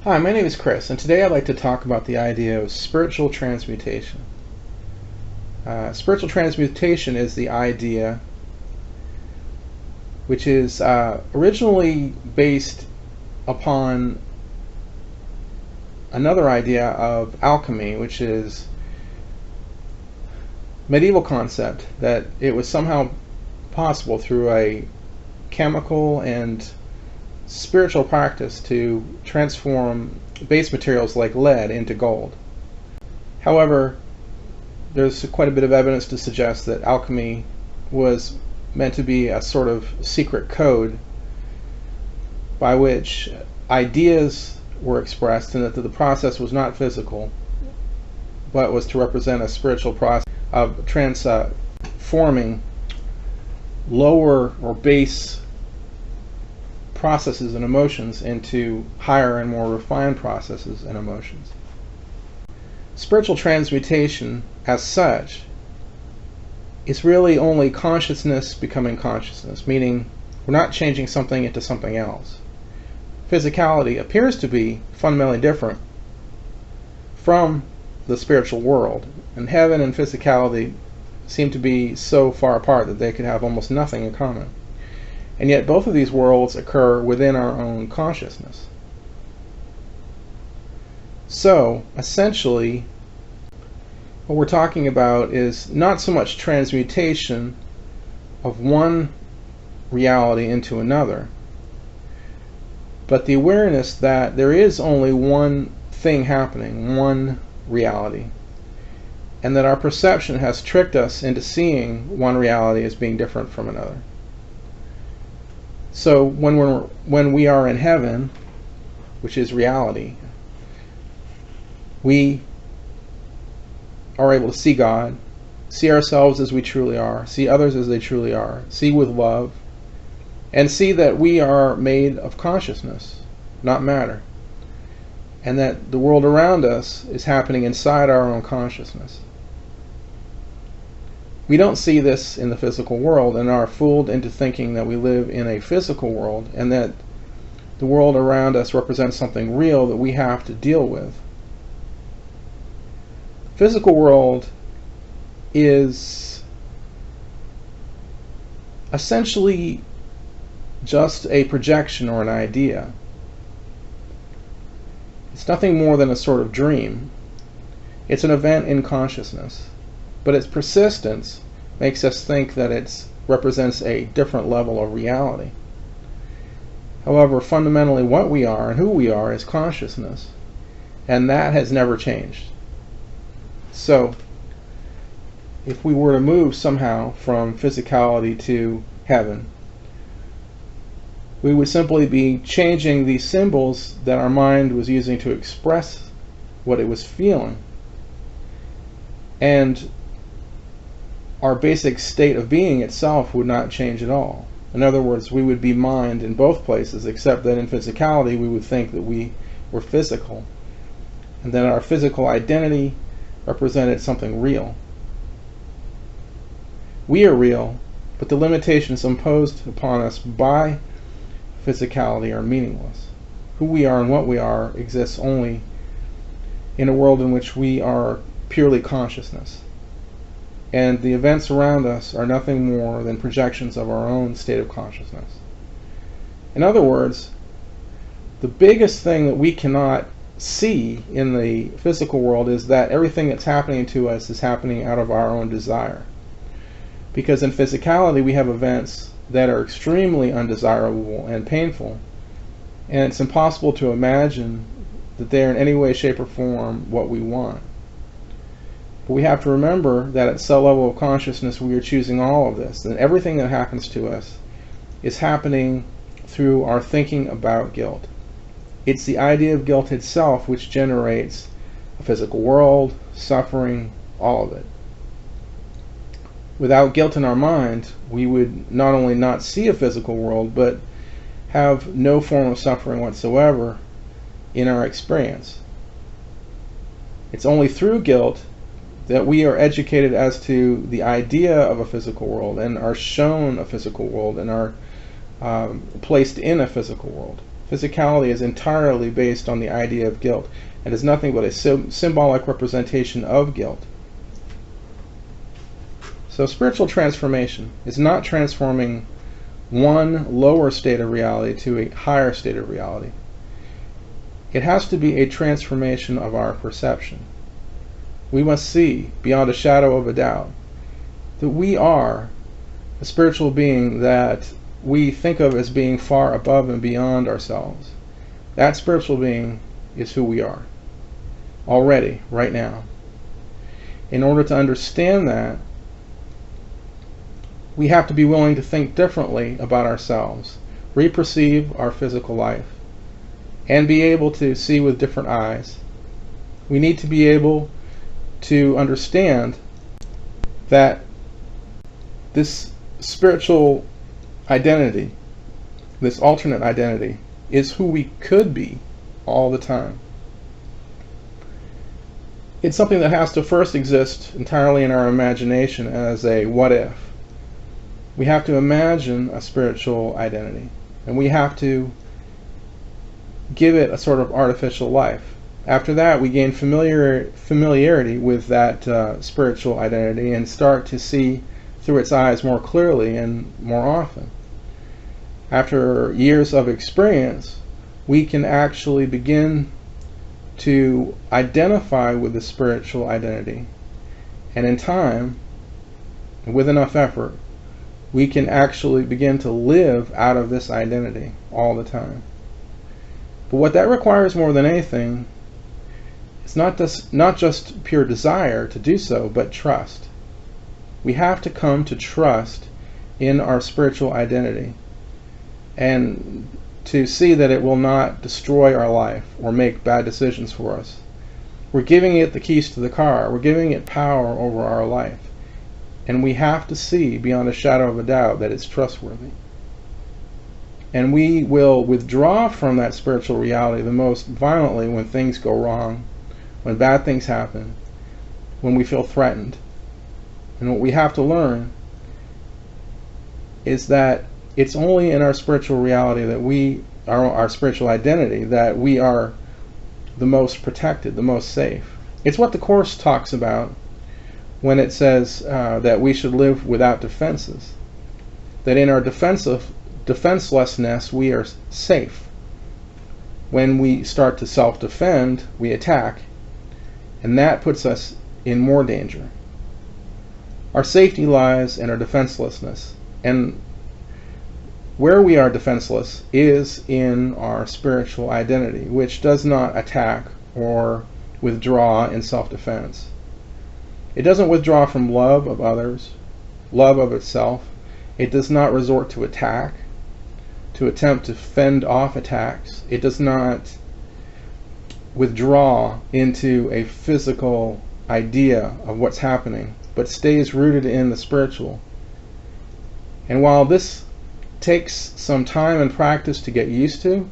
Hi, my name is Chris, and today I'd like to talk about the idea of spiritual transmutation. Spiritual transmutation is the idea which is originally based upon another idea of alchemy, which is medieval concept that it was somehow possible through a chemical and spiritual practice to transform base materials like lead into gold. However, there's quite a bit of evidence to suggest that alchemy was meant to be a sort of secret code by which ideas were expressed, and that the process was not physical but was to represent a spiritual process of transforming lower or base processes and emotions into higher and more refined processes and emotions. Spiritual transmutation, as such, is really only consciousness becoming consciousness, meaning we're not changing something into something else. Physicality appears to be fundamentally different from the spiritual world, and heaven and physicality seem to be so far apart that they could have almost nothing in common. And yet both of these worlds occur within our own consciousness. So, essentially, what we're talking about is not so much transmutation of one reality into another, but the awareness that there is only one thing happening, one reality, and that our perception has tricked us into seeing one reality as being different from another. So when we are in heaven, which is reality, we are able to see God, see ourselves as we truly are, see others as they truly are, see with love, and see that we are made of consciousness, not matter, and that the world around us is happening inside our own consciousness. We don't see this in the physical world and are fooled into thinking that we live in a physical world and that the world around us represents something real that we have to deal with. The physical world is essentially just a projection or an idea. It's nothing more than a sort of dream. It's an event in consciousness. But its persistence makes us think that it represents a different level of reality. However, fundamentally what we are and who we are is consciousness, and that has never changed. So, if we were to move somehow from physicality to heaven, we would simply be changing the symbols that our mind was using to express what it was feeling, and our basic state of being itself would not change at all. In other words, we would be mind in both places, except that in physicality we would think that we were physical, and that our physical identity represented something real. We are real, but the limitations imposed upon us by physicality are meaningless. Who we are and what we are exists only in a world in which we are purely consciousness, and the events around us are nothing more than projections of our own state of consciousness. In other words, the biggest thing that we cannot see in the physical world is that everything that's happening to us is happening out of our own desire. Because in physicality we have events that are extremely undesirable and painful, and it's impossible to imagine that they're in any way, shape, or form what we want. But we have to remember that at some level of consciousness we are choosing all of this, and everything that happens to us is happening through our thinking about guilt. It's the idea of guilt itself which generates a physical world, suffering, all of it. Without guilt in our mind, we would not only not see a physical world, but have no form of suffering whatsoever in our experience. It's only through guilt that we are educated as to the idea of a physical world and are shown a physical world and are placed in a physical world. Physicality is entirely based on the idea of guilt, and is nothing but a symbolic representation of guilt. So spiritual transformation is not transforming one lower state of reality to a higher state of reality. It has to be a transformation of our perception. We must see, beyond a shadow of a doubt, that we are a spiritual being that we think of as being far above and beyond ourselves. That spiritual being is who we are, already, right now. In order to understand that, we have to be willing to think differently about ourselves, reperceive our physical life, and be able to see with different eyes. We need to be able to understand that this spiritual identity, this alternate identity, is who we could be all the time. It's something that has to first exist entirely in our imagination as a what if. We have to imagine a spiritual identity, and we have to give it a sort of artificial life. After that, we gain familiarity with that spiritual identity and start to see through its eyes more clearly and more often. After years of experience, we can actually begin to identify with the spiritual identity. And in time, with enough effort, we can actually begin to live out of this identity all the time. But what that requires more than anything is not just pure desire to do so, but trust. We have to come to trust in our spiritual identity and to see that it will not destroy our life or make bad decisions for us. We're giving it the keys to the car. We're giving it power over our life. And we have to see beyond a shadow of a doubt that it's trustworthy. And we will withdraw from that spiritual reality the most violently when things go wrong, when bad things happen, when we feel threatened. And what we have to learn is that it's only in our spiritual reality that we are, our spiritual identity, that we are the most protected, the most safe. It's what the Course talks about when it says that we should live without defenses. That in our defenselessness we are safe. When we start to self-defend, we attack, and that puts us in more danger. Our safety lies in our defenselessness, and where we are defenseless is in our spiritual identity, which does not attack or withdraw in self-defense. It doesn't withdraw from love of others, love of itself. It does not resort to attack, to attempt to fend off attacks. It does not withdraw into a physical idea of what's happening, but stays rooted in the spiritual. And while this takes some time and practice to get used to,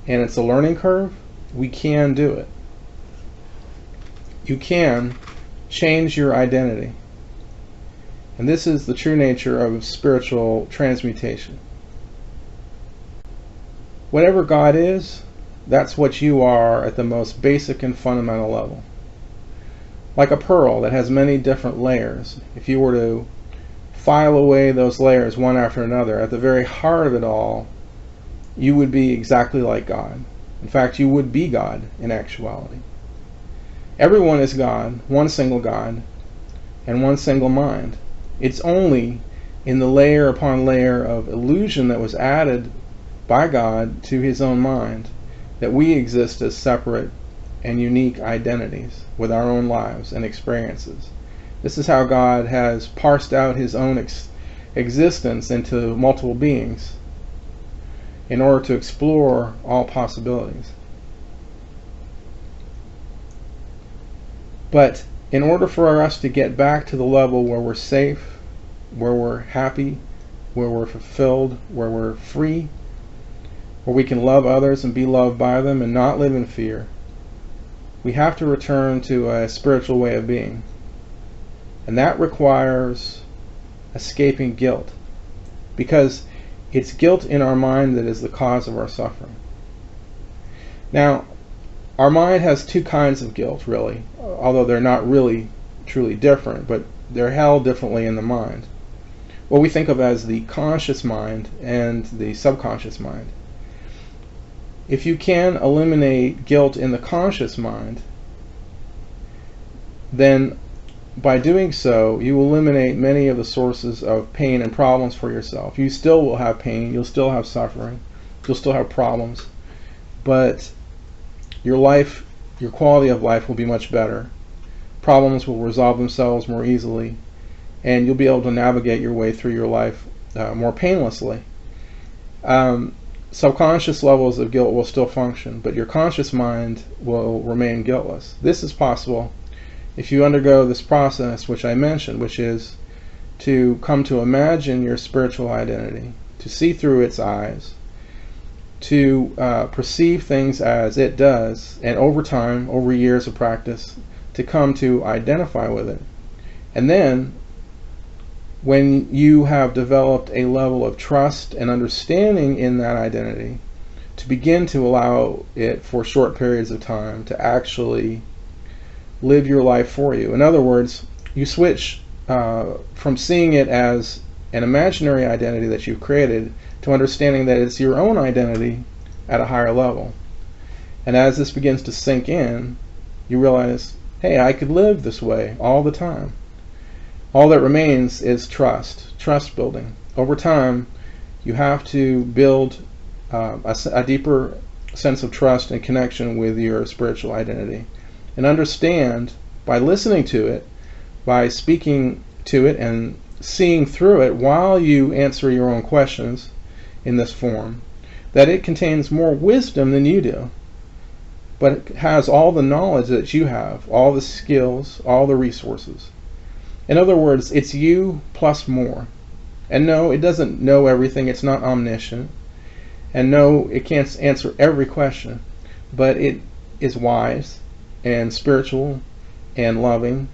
and it's a learning curve, we can do it. You can change your identity. And this is the true nature of spiritual transmutation. Whatever God is, that's what you are at the most basic and fundamental level. Like a pearl that has many different layers, if you were to file away those layers one after another, at the very heart of it all, you would be exactly like God. In fact, you would be God in actuality. Everyone is God, one single God, and one single mind. It's only in the layer upon layer of illusion that was added by God to his own mind that we exist as separate and unique identities with our own lives and experiences. This is how God has parsed out his own existence into multiple beings in order to explore all possibilities. But in order for us to get back to the level where we're safe, where we're happy, where we're fulfilled, where we're free, where we can love others and be loved by them and not live in fear, we have to return to a spiritual way of being. And that requires escaping guilt, because it's guilt in our mind that is the cause of our suffering. Now, our mind has two kinds of guilt, really, although they're not really truly different, but they're held differently in the mind. What we think of as the conscious mind and the subconscious mind. If you can eliminate guilt in the conscious mind, then by doing so, you eliminate many of the sources of pain and problems for yourself. You still will have pain, you'll still have suffering, you'll still have problems, but your life, your quality of life will be much better. Problems will resolve themselves more easily, and you'll be able to navigate your way through your life more painlessly. Subconscious levels of guilt will still function, but your conscious mind will remain guiltless. This is possible if you undergo this process which I mentioned, which is to come to imagine your spiritual identity, to see through its eyes, to perceive things as it does, and over time, over years of practice, to come to identify with it. And then, when you have developed a level of trust and understanding in that identity, to begin to allow it for short periods of time to actually live your life for you. In other words, you switch from seeing it as an imaginary identity that you've created to understanding that it's your own identity at a higher level. And as this begins to sink in, you realize, hey, I could live this way all the time. All that remains is trust building. Over time, you have to build a deeper sense of trust and connection with your spiritual identity. And understand, by listening to it, by speaking to it and seeing through it while you answer your own questions in this form, that it contains more wisdom than you do, but it has all the knowledge that you have, all the skills, all the resources. In other words, it's you plus more. And no, it doesn't know everything, it's not omniscient. And no, it can't answer every question, but it is wise and spiritual and loving.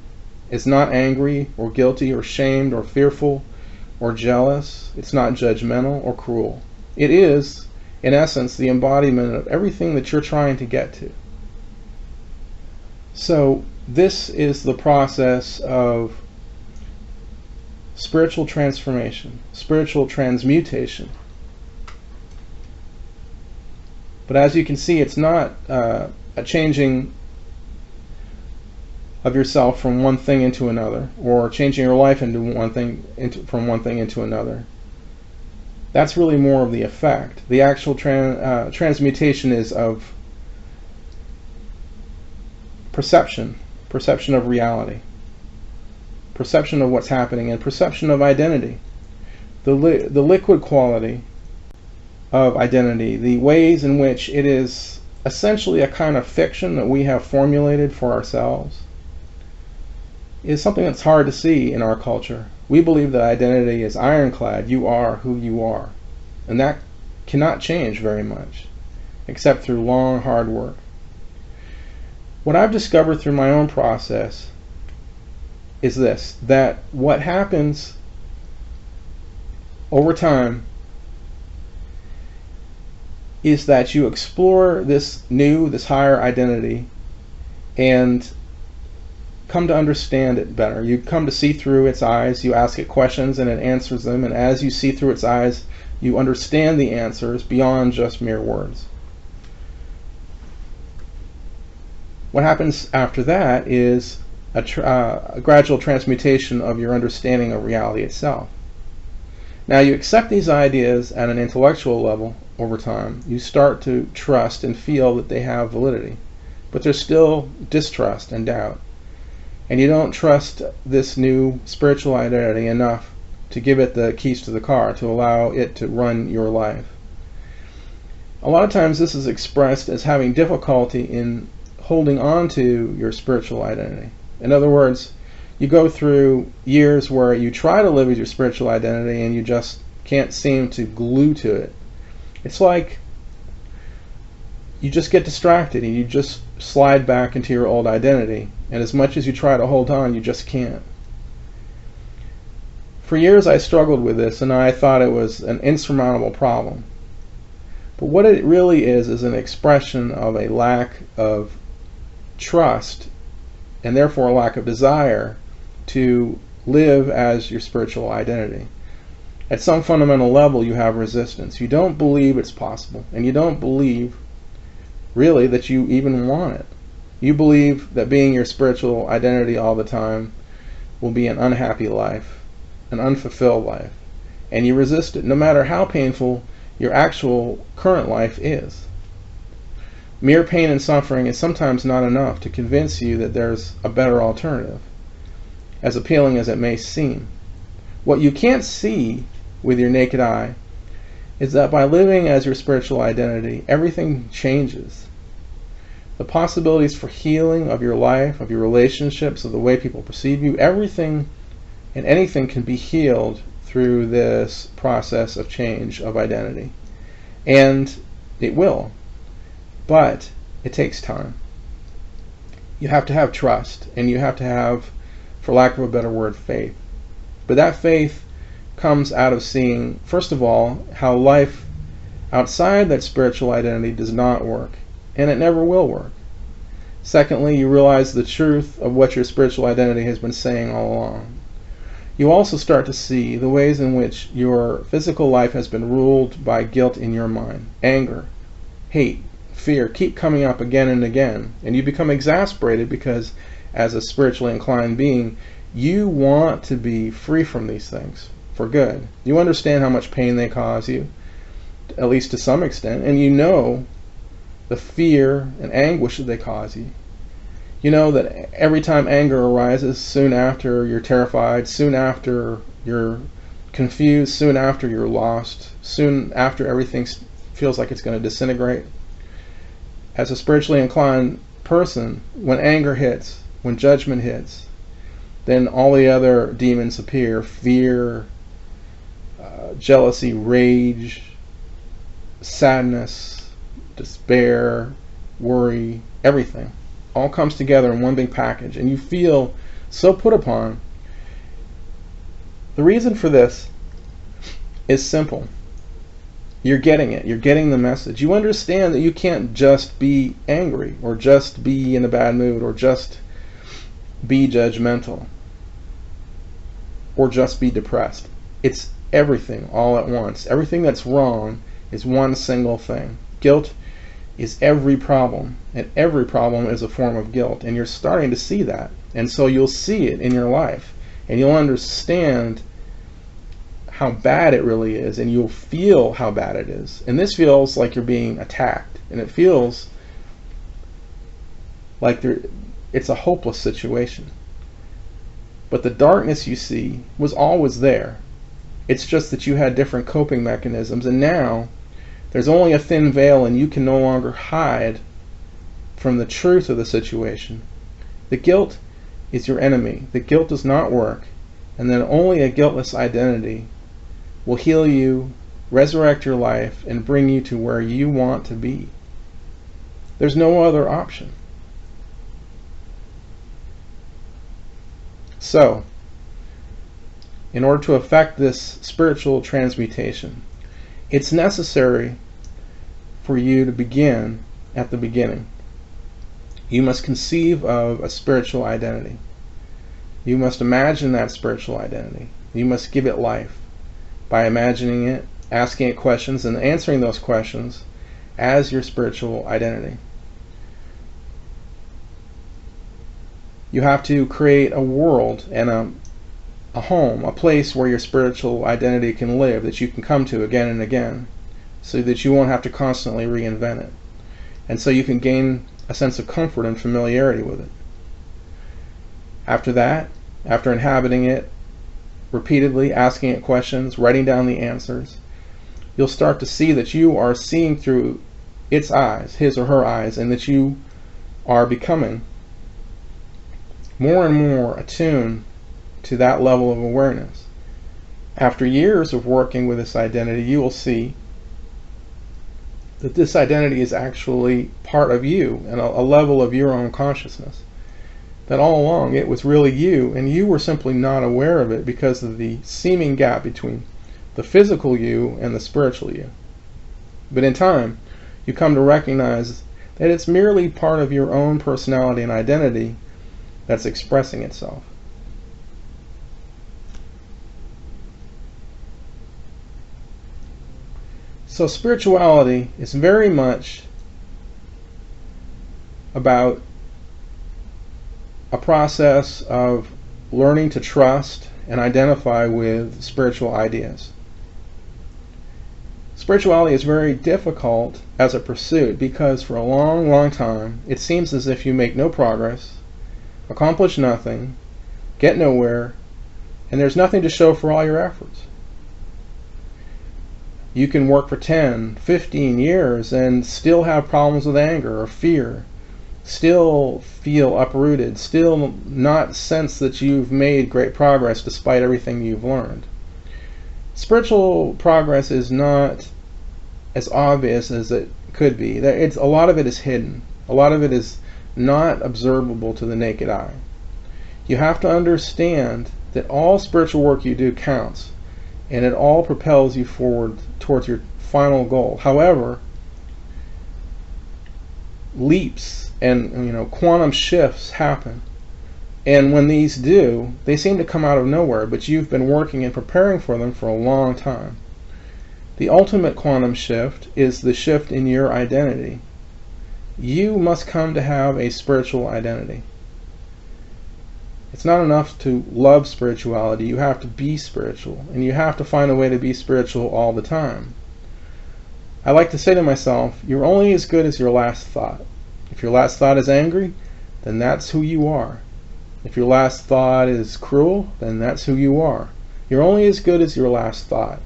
It's not angry or guilty or shamed or fearful or jealous. It's not judgmental or cruel. It is, in essence, the embodiment of everything that you're trying to get to. So this is the process of spiritual transformation, spiritual transmutation. But as you can see, it's not a changing of yourself from one thing into another, or changing your life into from one thing into another. That's really more of the effect. The actual transmutation is of perception of reality, perception of what's happening, and perception of identity. The liquid quality of identity, the ways in which it is essentially a kind of fiction that we have formulated for ourselves, is something that's hard to see in our culture. We believe that identity is ironclad. You are who you are. And that cannot change very much, except through long, hard work. What I've discovered through my own process is this, that what happens over time is that you explore this higher identity and come to understand it better. You come to see through its eyes, you ask it questions and it answers them, and as you see through its eyes, you understand the answers beyond just mere words. What happens after that is a gradual transmutation of your understanding of reality itself. Now you accept these ideas at an intellectual level over time. You start to trust and feel that they have validity, but there's still distrust and doubt. And you don't trust this new spiritual identity enough to give it the keys to the car, to allow it to run your life. A lot of times this is expressed as having difficulty in holding on to your spiritual identity. In other words, you go through years where you try to live with your spiritual identity and you just can't seem to glue to it. It's like you just get distracted and you just slide back into your old identity, and as much as you try to hold on, you just can't. For years I struggled with this and I thought it was an insurmountable problem. But what it really is an expression of a lack of trust, and therefore a lack of desire to live as your spiritual identity. At some fundamental level, you have resistance. You don't believe it's possible, and you don't believe really that you even want it. You believe that being your spiritual identity all the time will be an unhappy life, an unfulfilled life, and you resist it, no matter how painful your actual current life is. Mere pain and suffering is sometimes not enough to convince you that there's a better alternative, as appealing as it may seem. What you can't see with your naked eye is that by living as your spiritual identity, everything changes. The possibilities for healing of your life, of your relationships, of the way people perceive you, everything and anything can be healed through this process of change of identity. And it will. But it takes time. You have to have trust, and you have to have, for lack of a better word, faith. But that faith comes out of seeing, first of all, how life outside that spiritual identity does not work, and it never will work. Secondly, you realize the truth of what your spiritual identity has been saying all along. You also start to see the ways in which your physical life has been ruled by guilt in your mind. Anger, hate, fear keep coming up again and again, and you become exasperated because, as a spiritually inclined being, you want to be free from these things for good. You understand how much pain they cause you, at least to some extent, and you know the fear and anguish that they cause you. You know that every time anger arises, soon after you're terrified, soon after you're confused, soon after you're lost, soon after everything feels like it's going to disintegrate. As a spiritually inclined person, when anger hits, when judgment hits, then all the other demons appear. Fear, jealousy, rage, sadness, despair, worry, everything all comes together in one big package, and you feel so put upon. The reason for this is simple. You're getting it. You're getting the message. You understand that you can't just be angry, or just be in a bad mood, or just be judgmental, or just be depressed. It's everything all at once. Everything that's wrong is one single thing. Guilt is every problem, and every problem is a form of guilt, and you're starting to see that. And so you'll see it in your life, and you'll understand how bad it really is, and you'll feel how bad it is. And this feels like you're being attacked, and it feels like it's a hopeless situation. But the darkness you see was always there. It's just that you had different coping mechanisms, and now there's only a thin veil, and you can no longer hide from the truth of the situation. The guilt is your enemy. The guilt does not work, and then only a guiltless identity will heal you, resurrect your life, and bring you to where you want to be. There's no other option. So, in order to effect this spiritual transmutation, it's necessary for you to begin at the beginning. You must conceive of a spiritual identity. You must imagine that spiritual identity. You must give it life by imagining it, asking it questions, and answering those questions as your spiritual identity. You have to create a world and a home, a place where your spiritual identity can live, that you can come to again and again, so that you won't have to constantly reinvent it. And so you can gain a sense of comfort and familiarity with it. After that, after inhabiting it repeatedly, asking it questions, writing down the answers, you'll start to see that you are seeing through its eyes, his or her eyes, and that you are becoming more and more attuned to that level of awareness. After years of working with this identity, you will see that this identity is actually part of you and a level of your own consciousness. That all along it was really you, and you were simply not aware of it because of the seeming gap between the physical you and the spiritual you. But in time, you come to recognize that it's merely part of your own personality and identity that's expressing itself. So spirituality is very much about a process of learning to trust and identify with spiritual ideas. Spirituality is very difficult as a pursuit because for a long, long time it seems as if you make no progress, accomplish nothing, get nowhere, and there's nothing to show for all your efforts. You can work for 10, 15 years and still have problems with anger or fear, still feel uprooted, still not sense that you've made great progress despite everything you've learned. Spiritual progress is not as obvious as it could be. A lot of it is hidden. A lot of it is not observable to the naked eye. You have to understand that all spiritual work you do counts, and it all propels you forward towards your final goal. However, leaps and quantum shifts happen, and when these do, they seem to come out of nowhere, but you've been working and preparing for them for a long time. The ultimate quantum shift is the shift in your identity. You must come to have a spiritual identity. It's not enough to love spirituality. You have to be spiritual, and you have to find a way to be spiritual all the time. I like to say to myself, you're only as good as your last thought. If your last thought is angry, then that's who you are. If your last thought is cruel, then that's who you are. You're only as good as your last thought,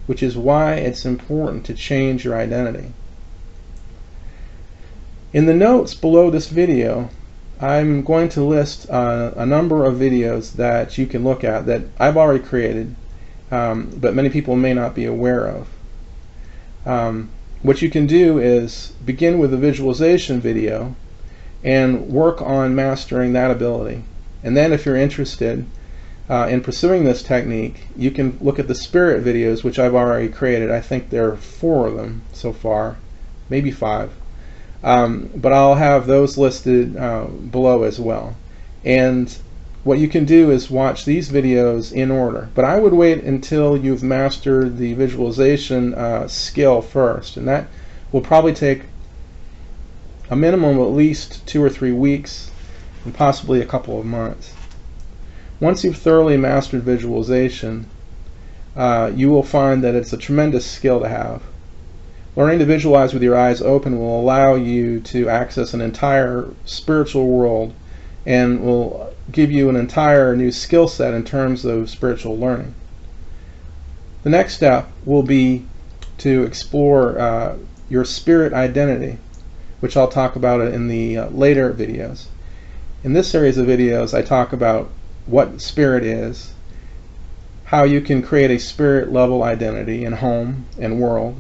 which is why it's important to change your identity. In the notes below this video, I'm going to list a number of videos that you can look at that I've already created, but many people may not be aware of. What you can do is begin with a visualization video and work on mastering that ability. And then if you're interested in pursuing this technique, you can look at the spirit videos, which I've already created. I think there are 4 of them so far, maybe 5. But I'll have those listed below as well. And what you can do is watch these videos in order. But I would wait until you've mastered the visualization skill first. And that will probably take a minimum of at least 2 or 3 weeks, and possibly a couple of months. Once you've thoroughly mastered visualization, you will find that it's a tremendous skill to have. Learning to visualize with your eyes open will allow you to access an entire spiritual world and will give you an entire new skill set in terms of spiritual learning. The next step will be to explore your spirit identity, which I'll talk about in the later videos. In this series of videos, I talk about what spirit is, how you can create a spirit level identity in home and world,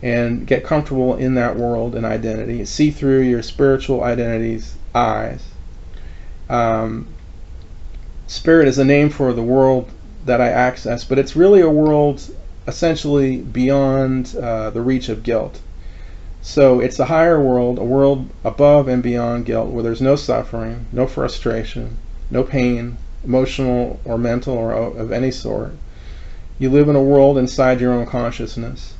and get comfortable in that world and identity, see through your spiritual identity's eyes. Spirit is a name for the world that I access, but it's really a world essentially beyond the reach of guilt. So it's a higher world, a world above and beyond guilt, where there's no suffering, no frustration, no pain, emotional or mental or of any sort. You live in a world inside your own consciousness,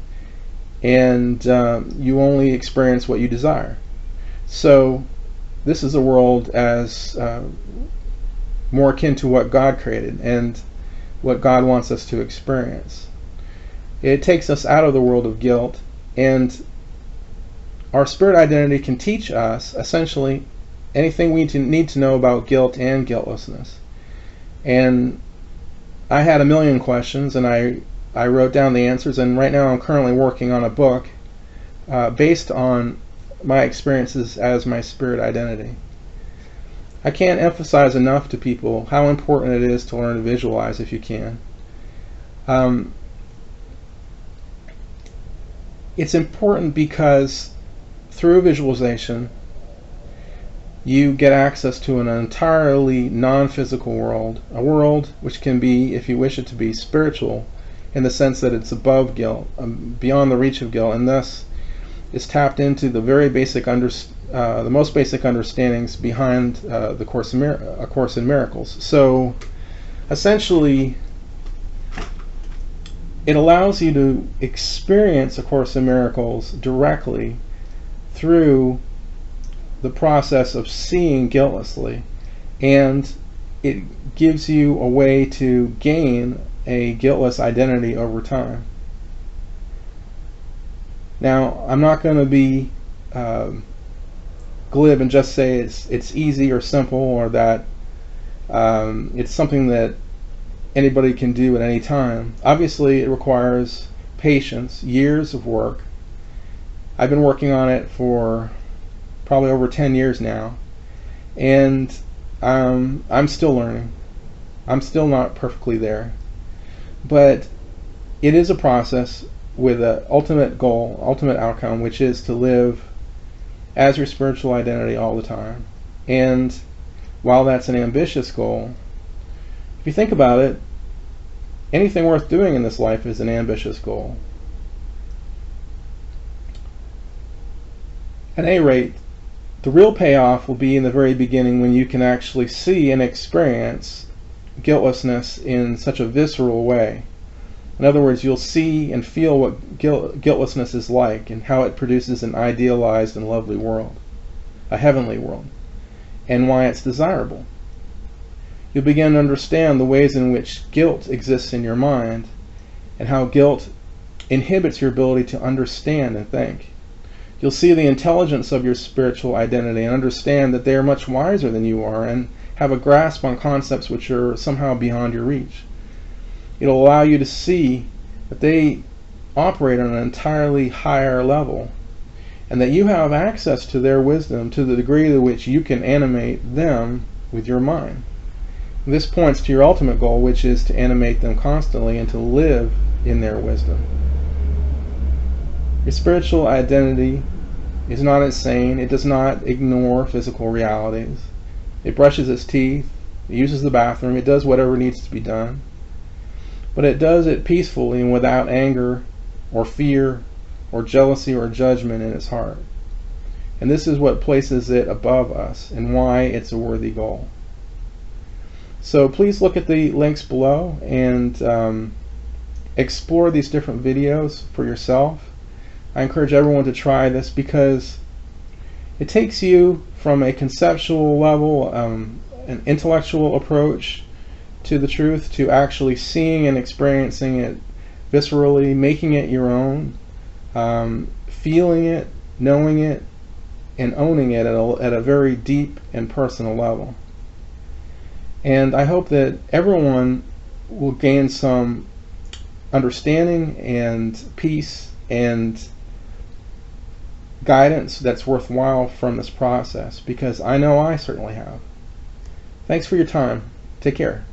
and you only experience what you desire. So this is a world as more akin to what God created and what God wants us to experience. It takes us out of the world of guilt, and our spirit identity can teach us essentially anything we need to know about guilt and guiltlessness. And I had a million questions, and I wrote down the answers, and right now I'm currently working on a book based on my experiences as my spirit identity. I can't emphasize enough to people how important it is to learn to visualize if you can. It's important because through visualization you get access to an entirely non-physical world, a world which can be, if you wish it to be, spiritual in the sense that it's above guilt, beyond the reach of guilt, and thus is tapped into the very basic the most basic understandings behind A Course in Miracles. So essentially, it allows you to experience A Course in Miracles directly through the process of seeing guiltlessly, and it gives you a way to gain a guiltless identity over time. Now, I'm not going to be glib and just say it's easy or simple, or that it's something that anybody can do at any time. Obviously, it requires patience, years of work. I've been working on it for probably over 10 years now, and I'm still learning. I'm still not perfectly there, but it is a process with an ultimate goal, ultimate outcome, which is to live as your spiritual identity all the time. And while that's an ambitious goal, if you think about it, anything worth doing in this life is an ambitious goal. At any rate, the real payoff will be in the very beginning, when you can actually see and experience guiltlessness in such a visceral way. In other words, you'll see and feel what guiltlessness is like, and how it produces an idealized and lovely world, a heavenly world, and why it's desirable. You'll begin to understand the ways in which guilt exists in your mind, and how guilt inhibits your ability to understand and think. You'll see the intelligence of your spiritual identity and understand that they are much wiser than you are, and have a grasp on concepts which are somehow beyond your reach. It'll allow you to see that they operate on an entirely higher level, and that you have access to their wisdom to the degree to which you can animate them with your mind. This points to your ultimate goal, which is to animate them constantly and to live in their wisdom. Your spiritual identity is not insane. It does not ignore physical realities. It brushes its teeth, it uses the bathroom, it does whatever needs to be done. But it does it peacefully and without anger or fear or jealousy or judgment in its heart. And this is what places it above us, and why it's a worthy goal. So please look at the links below and explore these different videos for yourself. I encourage everyone to try this, because it takes you from a conceptual level, an intellectual approach to the truth, to actually seeing and experiencing it viscerally, making it your own, feeling it, knowing it, and owning it at a very deep and personal level. And I hope that everyone will gain some understanding and peace and guidance that's worthwhile from this process, because I know I certainly have. Thanks for your time. Take care.